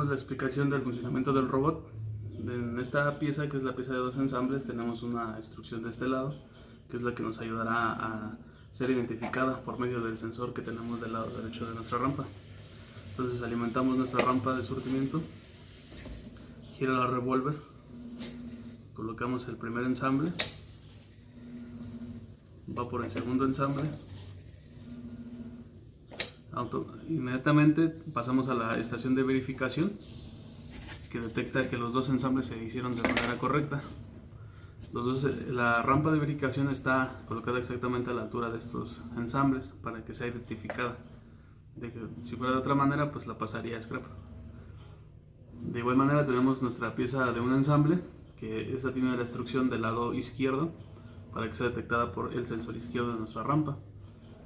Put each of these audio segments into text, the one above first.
La explicación del funcionamiento del robot. En esta pieza, que es la pieza de 2 ensambles, tenemos una instrucción de este lado, que es la que nos ayudará a ser identificada por medio del sensor que tenemos del lado derecho de nuestra rampa. Entonces alimentamos nuestra rampa de surtimiento, gira la revólver, colocamos el primer ensamble, va por el segundo ensamble, inmediatamente pasamos a la estación de verificación, que detecta que los dos ensambles se hicieron de manera correcta. La rampa de verificación está colocada exactamente a la altura de estos ensambles para que sea identificada. Si fuera de otra manera, pues la pasaría a scrap. De igual manera tenemos nuestra pieza de un ensamble, que esta tiene la instrucción del lado izquierdo para que sea detectada por el sensor izquierdo de nuestra rampa.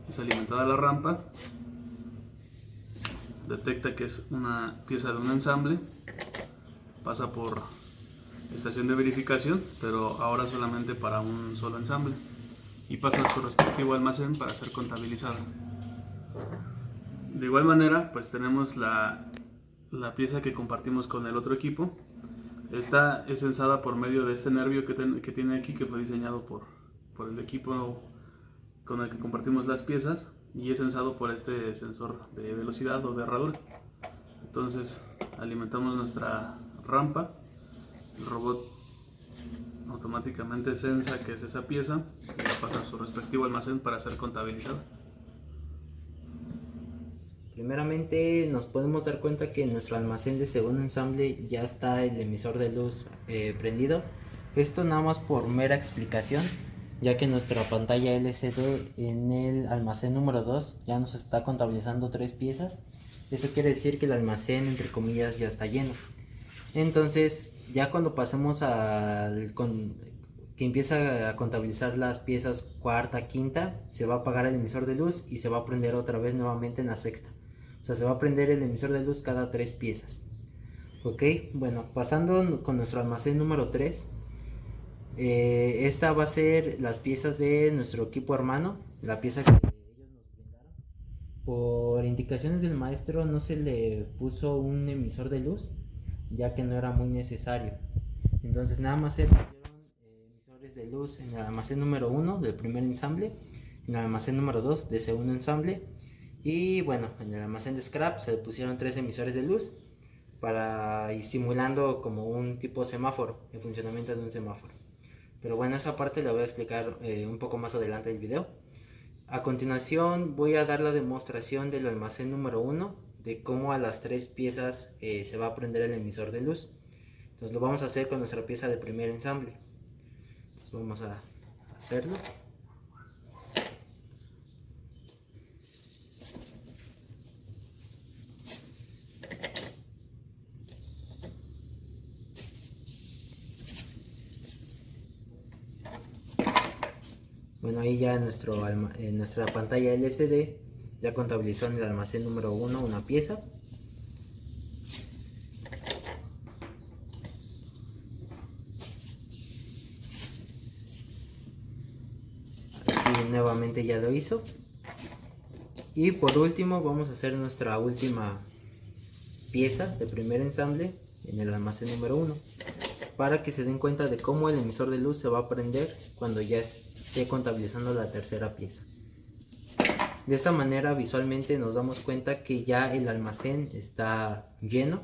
Es alimentada la rampa, detecta que es una pieza de un ensamble, pasa por estación de verificación, pero ahora solamente para un solo ensamble, y pasa a su respectivo almacén para ser contabilizada. De igual manera, pues tenemos la pieza que compartimos con el otro equipo. Esta es censada por medio de este nervio que tiene aquí, que fue diseñado por el equipo con el que compartimos las piezas, y es censado por este sensor de velocidad o de herradura. Entonces alimentamos nuestra rampa, el robot automáticamente censa que es esa pieza y la pasa a su respectivo almacén para ser contabilizada. Primeramente nos podemos dar cuenta que en nuestro almacén de segundo ensamble ya está el emisor de luz prendido. Esto nada más por mera explicación, ya que nuestra pantalla LCD en el almacén número 2 ya nos está contabilizando 3 piezas. Eso quiere decir que el almacén, entre comillas, ya está lleno. Entonces ya cuando pasemos que empieza a contabilizar las piezas cuarta, quinta, se va a apagar el emisor de luz y se va a prender otra vez nuevamente en la sexta. O sea, se va a prender el emisor de luz cada 3 piezas. Ok, bueno, pasando con nuestro almacén número 3. Esta va a ser las piezas de nuestro equipo hermano, la pieza que ellos nos brindaron. Por indicaciones del maestro no se le puso un emisor de luz, ya que no era muy necesario. Entonces nada más se pusieron emisores de luz en el almacén número 1 del primer ensamble, en el almacén número 2 del segundo ensamble, y bueno, en el almacén de scrap se le pusieron 3 emisores de luz para ir simulando como un tipo semáforo, el funcionamiento de un semáforo. Pero bueno, esa parte la voy a explicar un poco más adelante del video. A continuación voy a dar la demostración del almacén número 1, de cómo a las 3 piezas se va a prender el emisor de luz. Entonces lo vamos a hacer con nuestra pieza de primer ensamble. Entonces vamos a hacerlo. Bueno, ahí ya en nuestra pantalla LCD ya contabilizó en el almacén número 1 una pieza. Aquí nuevamente ya lo hizo. Y por último vamos a hacer nuestra última pieza de primer ensamble en el almacén número 1, para que se den cuenta de cómo el emisor de luz se va a prender cuando ya esté contabilizando la tercera pieza. De esta manera visualmente nos damos cuenta que ya el almacén está lleno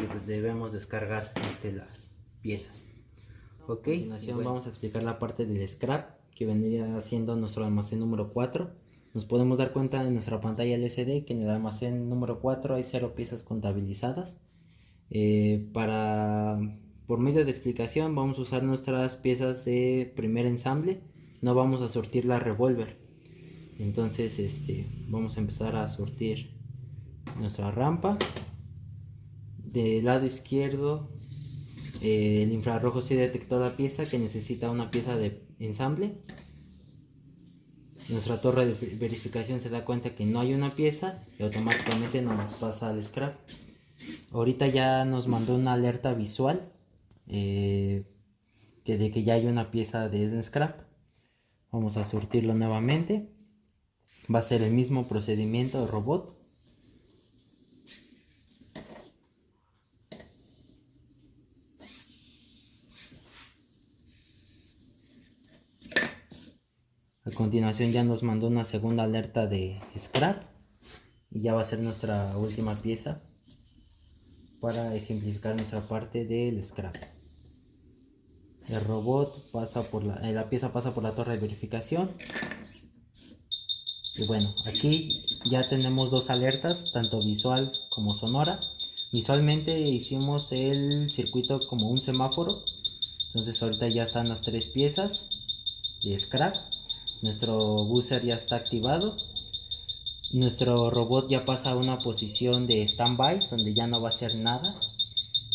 y pues debemos descargar las piezas. Ok, a continuación vamos a explicar la parte del scrap, que vendría siendo nuestro almacén número 4. Nos podemos dar cuenta en nuestra pantalla LCD que en el almacén número 4 hay 0 piezas contabilizadas. Por medio de explicación vamos a usar nuestras piezas de primer ensamble, no vamos a surtir la revólver. Entonces vamos a empezar a surtir nuestra rampa. Del lado izquierdo el infrarrojo sí detectó la pieza que necesita una pieza de ensamble. Nuestra torre de verificación se da cuenta que no hay una pieza y automáticamente nos pasa al scrap. Ahorita ya nos mandó una alerta visual de que ya hay una pieza de scrap. Vamos a surtirlo nuevamente. Va a ser el mismo procedimiento del robot. A continuación ya nos mandó una segunda alerta de scrap y ya va a ser nuestra última pieza para ejemplificar nuestra parte del scrap. El robot pasa por la pieza pasa por la torre de verificación. Y bueno, aquí ya tenemos dos alertas, tanto visual como sonora. Visualmente hicimos el circuito como un semáforo. Entonces ahorita ya están las 3 piezas de scrap. Nuestro buzzer ya está activado. Nuestro robot ya pasa a una posición de standby, donde ya no va a hacer nada.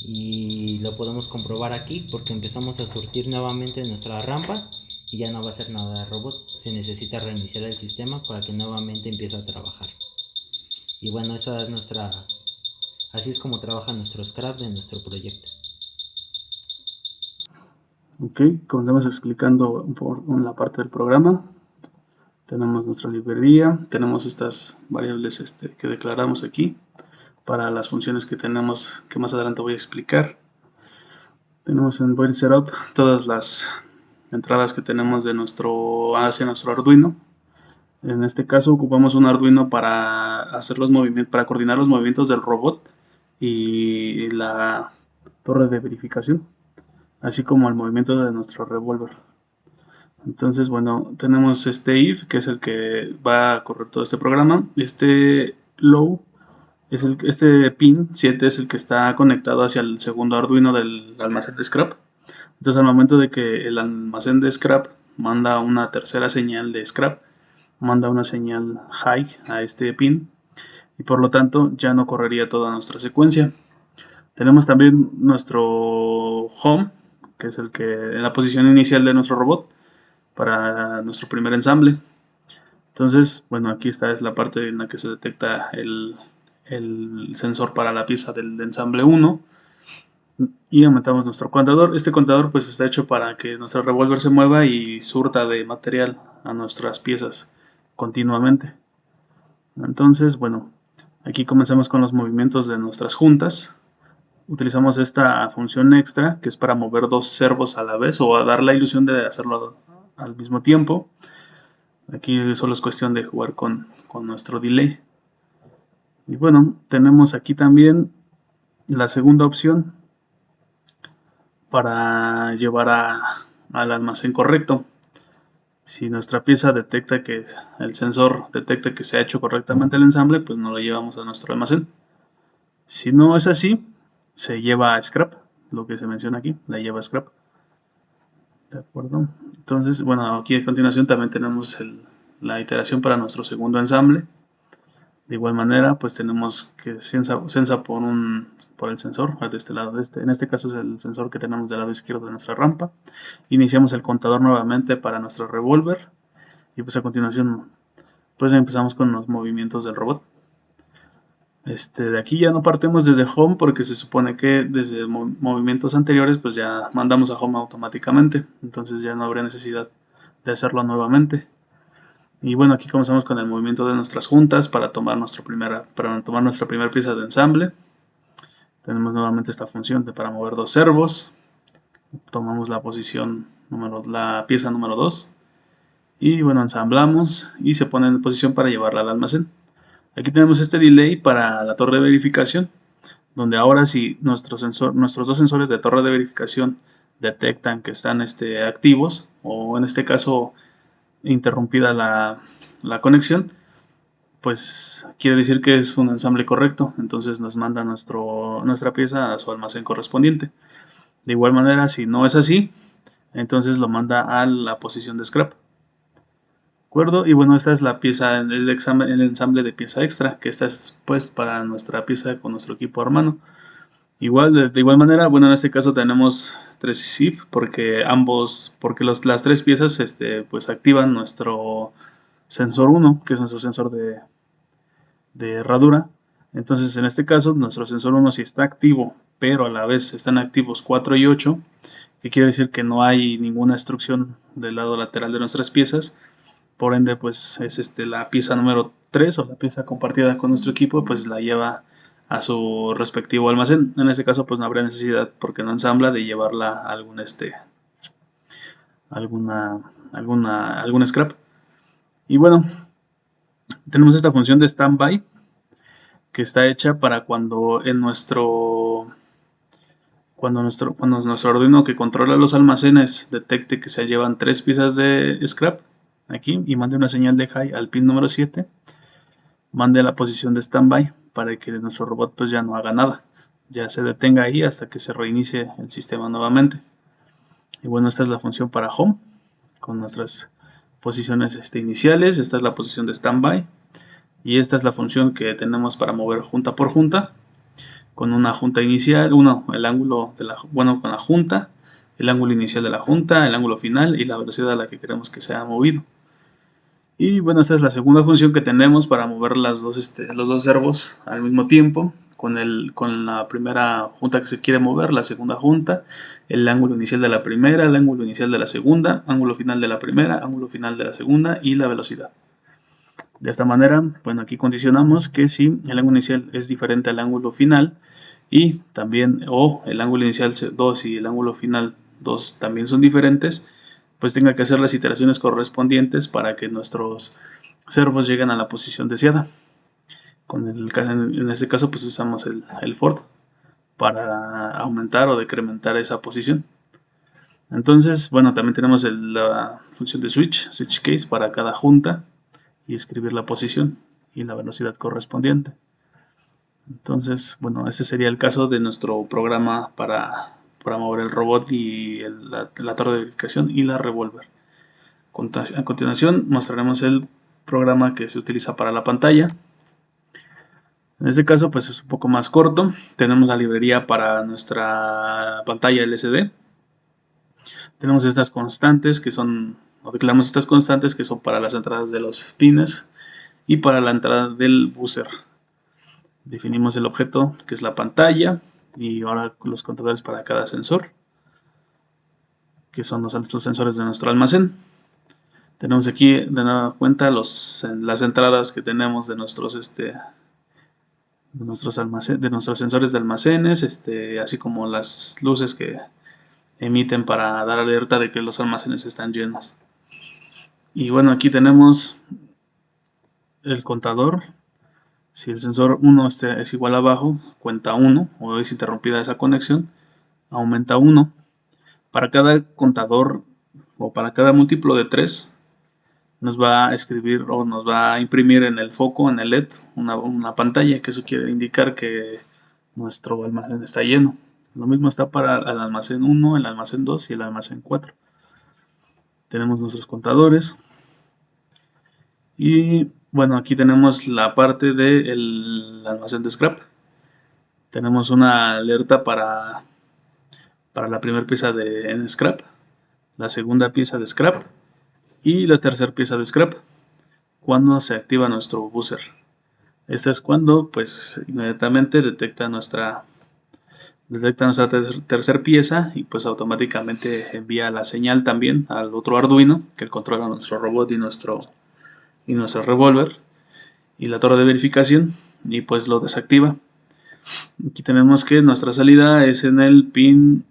Y lo podemos comprobar aquí porque empezamos a surtir nuevamente nuestra rampa y ya no va a hacer nada el robot. Se necesita reiniciar el sistema para que nuevamente empiece a trabajar. Y bueno, así es como trabaja nuestro scrap de nuestro proyecto. Ok, comenzamos explicando por la parte del programa. Tenemos nuestra librería, tenemos estas variables que declaramos aquí para las funciones que tenemos, que más adelante voy a explicar. Tenemos en Build Setup todas las entradas que tenemos hacia nuestro Arduino. En este caso ocupamos un Arduino para hacer los movimientos, para coordinar los movimientos del robot y la torre de verificación, así como el movimiento de nuestro revólver. Entonces, bueno, tenemos este if, que es el que va a correr todo este programa. Este low este pin 7 es el que está conectado hacia el segundo Arduino del almacén de scrap. Entonces, al momento de que el almacén de scrap manda una tercera señal de scrap, manda una señal high a este pin y por lo tanto ya no correría toda nuestra secuencia. Tenemos también nuestro home, que es el que en la posición inicial de nuestro robot para nuestro primer ensamble. Entonces, bueno, aquí es la parte en la que se detecta el sensor para la pieza del ensamble 1 y aumentamos nuestro contador. Este contador pues está hecho para que nuestro revólver se mueva y surta de material a nuestras piezas continuamente. Entonces, bueno, aquí comenzamos con los movimientos de nuestras juntas. Utilizamos esta función extra que es para mover 2 servos a la vez o a dar la ilusión de hacerlo al mismo tiempo. Aquí solo es cuestión de jugar con nuestro delay. Y bueno, tenemos aquí también la segunda opción para llevar al almacén correcto. Si nuestra pieza detecta que el sensor detecta que se ha hecho correctamente el ensamble, pues no lo llevamos a nuestro almacén. Si no es así, se lleva a scrap, lo que se menciona aquí, la lleva a scrap. De acuerdo. Entonces, bueno, aquí a continuación también tenemos la iteración para nuestro segundo ensamble. De igual manera, pues tenemos que sensa por el sensor de este lado. En este caso es el sensor que tenemos del lado izquierdo de nuestra rampa. Iniciamos el contador nuevamente para nuestro revólver Y pues a continuación pues empezamos con los movimientos del robot. De aquí ya no partimos desde home porque se supone que desde movimientos anteriores pues ya mandamos a home automáticamente, entonces ya no habría necesidad de hacerlo nuevamente. Y bueno, aquí comenzamos con el movimiento de nuestras juntas para tomar nuestra primera pieza de ensamble. Tenemos nuevamente esta función para mover dos servos. Tomamos la pieza número 2 y bueno, ensamblamos y se pone en posición para llevarla al almacén. Aquí tenemos este delay para la torre de verificación, donde ahora si nuestros dos sensores de torre de verificación detectan que están activos, o en este caso interrumpida la conexión, pues quiere decir que es un ensamble correcto, entonces nos manda nuestra pieza a su almacén correspondiente. De igual manera, si no es así, entonces lo manda a la posición de scrap. ¿Acuerdo? Y bueno, esta es la pieza, el ensamble de pieza extra, que esta es pues para nuestra pieza con nuestro equipo hermano. De igual manera, bueno, en este caso tenemos 3 if porque las 3 piezas pues activan nuestro sensor 1, que es nuestro sensor de herradura. Entonces, en este caso, nuestro sensor 1 sí está activo, pero a la vez están activos 4 y 8, que quiere decir que no hay ninguna instrucción del lado lateral de nuestras piezas. Por ende, pues es la pieza número 3 o la pieza compartida con nuestro equipo, pues la lleva a su respectivo almacén. En este caso, pues no habría necesidad, porque no ensambla, de llevarla a algún scrap. Y bueno, tenemos esta función de standby que está hecha para cuando nuestro Arduino que controla los almacenes detecte que se llevan 3 piezas de scrap aquí y mande una señal de high al pin número 7, mande a la posición de standby para que nuestro robot pues ya no haga nada, ya se detenga ahí hasta que se reinicie el sistema nuevamente. Y bueno, esta es la función para home con nuestras posiciones iniciales. Esta es la posición de standby y esta es la función que tenemos para mover junta por junta, con una junta inicial, el ángulo con la junta, el ángulo inicial de la junta, el ángulo final y la velocidad a la que queremos que sea movido. Y bueno, esta es la segunda función que tenemos para mover los dos servos al mismo tiempo, con la primera junta que se quiere mover, la segunda junta, el ángulo inicial de la primera, el ángulo inicial de la segunda, ángulo final de la primera, ángulo final de la segunda y la velocidad. De esta manera, bueno, aquí condicionamos que si el ángulo inicial es diferente al ángulo final y también, o el ángulo inicial 2 y el ángulo final 2 también son diferentes, pues tenga que hacer las iteraciones correspondientes para que nuestros servos lleguen a la posición deseada. En este caso, pues usamos el for para aumentar o decrementar esa posición. Entonces, bueno, también tenemos la función de switch case para cada junta y escribir la posición y la velocidad correspondiente. Entonces, bueno, ese sería el caso de nuestro programa para mover el robot y la torre de verificación y la revólver. A continuación mostraremos el programa que se utiliza para la pantalla. En este caso pues es un poco más corto. Tenemos la librería para nuestra pantalla LCD. Tenemos estas constantes declaramos estas constantes que son para las entradas de los pines y para la entrada del buzzer. Definimos el objeto que es la pantalla y ahora los contadores para cada sensor, que son los sensores de nuestro almacén. Tenemos aquí de nueva cuenta las entradas que tenemos de nuestros sensores de almacenes, así como las luces que emiten para dar alerta de que los almacenes están llenos. Y bueno, aquí tenemos el contador. Si el sensor 1 es igual a bajo, cuenta 1 o es interrumpida esa conexión, aumenta 1. Para cada contador o para cada múltiplo de 3 nos va a escribir o nos va a imprimir en el foco, en el LED, una pantalla, que eso quiere indicar que nuestro almacén está lleno. Lo mismo está para el almacén 1, el almacén 2 y el almacén 4. Tenemos nuestros contadores. Y bueno, aquí tenemos la parte del almacén de scrap. Tenemos una alerta para la primera pieza en scrap, la segunda pieza de scrap Y la tercera pieza de scrap, cuando se activa nuestro buzzer. Esta es cuando pues inmediatamente detecta nuestra tercera pieza y pues automáticamente envía la señal también al otro Arduino que controla nuestro robot y nuestro revólver y la torre de verificación, y pues lo desactiva. Aquí tenemos que nuestra salida es en el pin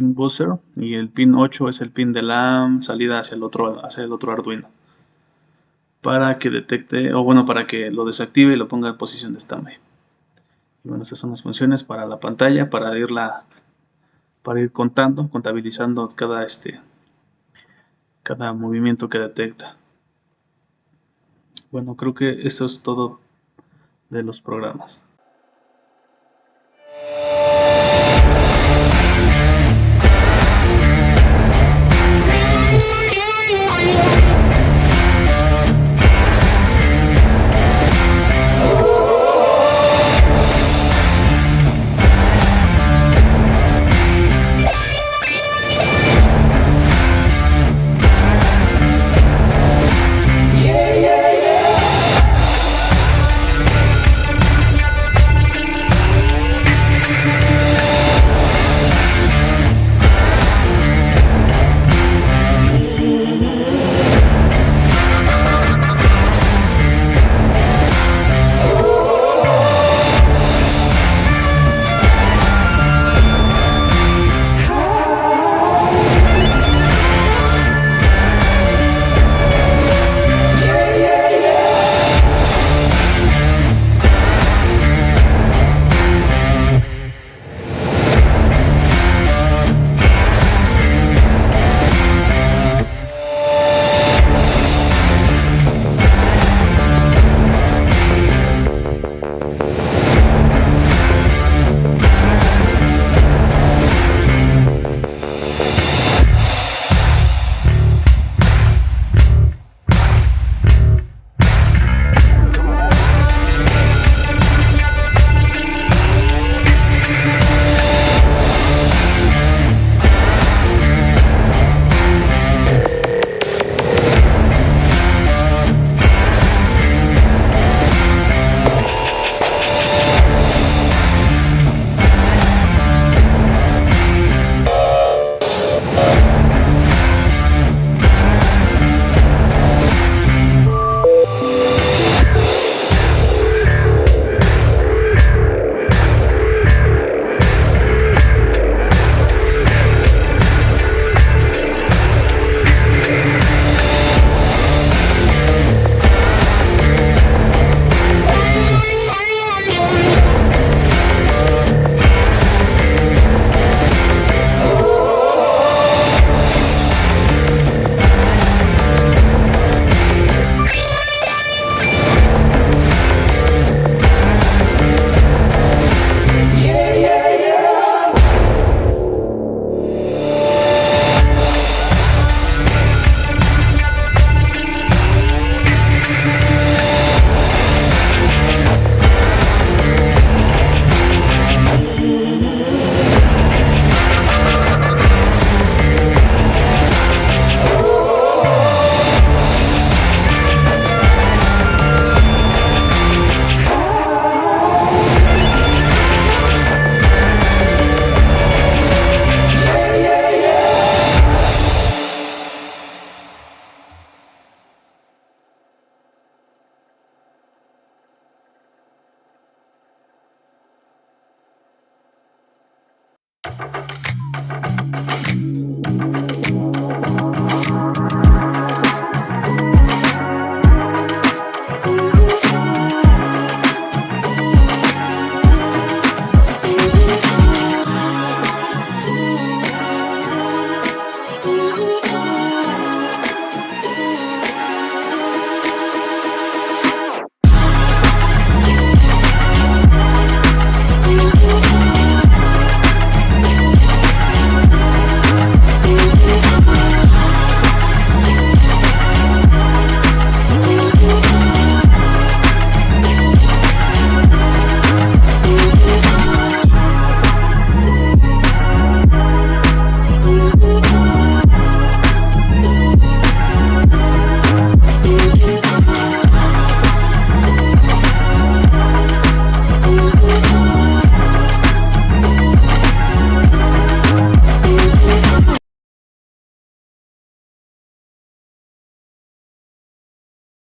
buzzer, y el pin 8 es el pin de la salida hacia el otro Arduino, para que detecte, o bueno, para que lo desactive y lo ponga en posición de standby. Y bueno, estas son las funciones para la pantalla, para ir contabilizando cada movimiento que detecta. Bueno, creo que eso es todo de los programas.